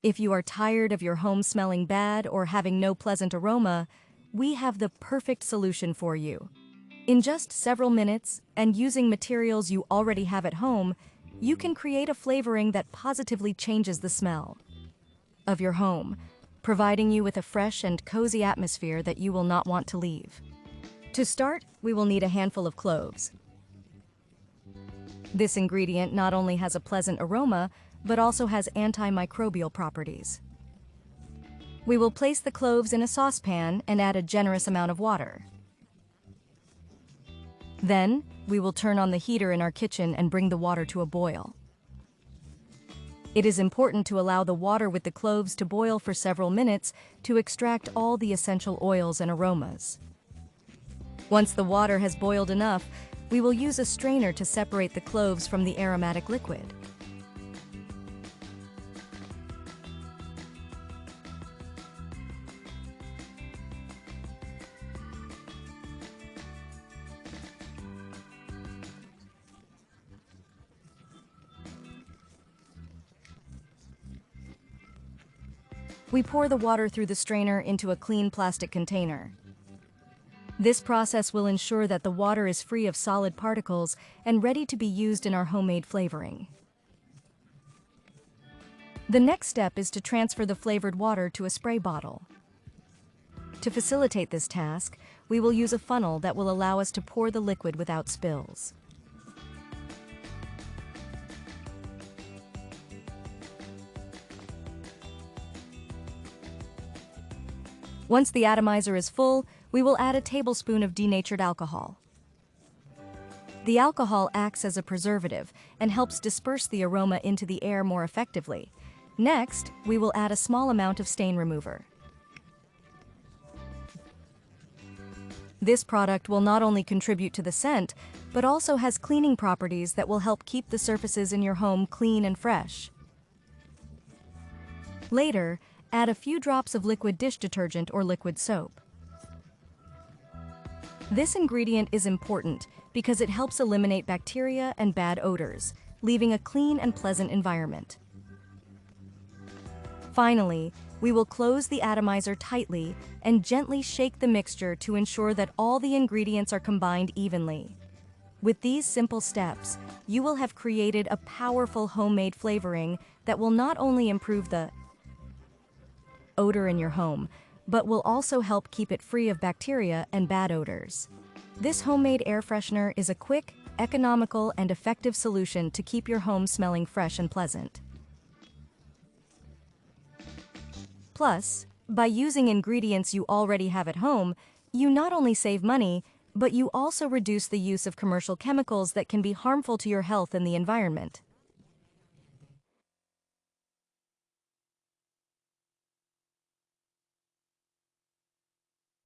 If you are tired of your home smelling bad or having no pleasant aroma, we have the perfect solution for you. In just several minutes, and using materials you already have at home, you can create a flavoring that positively changes the smell of your home, providing you with a fresh and cozy atmosphere that you will not want to leave. To start, we will need a handful of cloves. This ingredient not only has a pleasant aroma, but also has antimicrobial properties. We will place the cloves in a saucepan and add a generous amount of water. Then, we will turn on the heater in our kitchen and bring the water to a boil. It is important to allow the water with the cloves to boil for several minutes to extract all the essential oils and aromas. Once the water has boiled enough, we will use a strainer to separate the cloves from the aromatic liquid. We pour the water through the strainer into a clean plastic container. This process will ensure that the water is free of solid particles and ready to be used in our homemade flavoring. The next step is to transfer the flavored water to a spray bottle. To facilitate this task, we will use a funnel that will allow us to pour the liquid without spills. Once the atomizer is full, we will add a tablespoon of denatured alcohol. The alcohol acts as a preservative and helps disperse the aroma into the air more effectively. Next, we will add a small amount of stain remover. This product will not only contribute to the scent, but also has cleaning properties that will help keep the surfaces in your home clean and fresh. Later, add a few drops of liquid dish detergent or liquid soap. This ingredient is important because it helps eliminate bacteria and bad odors, leaving a clean and pleasant environment. Finally, we will close the atomizer tightly and gently shake the mixture to ensure that all the ingredients are combined evenly. With these simple steps, you will have created a powerful homemade flavoring that will not only improve the odor in your home, but will also help keep it free of bacteria and bad odors. This homemade air freshener is a quick, economical, and effective solution to keep your home smelling fresh and pleasant. Plus, by using ingredients you already have at home, you not only save money, but you also reduce the use of commercial chemicals that can be harmful to your health and the environment.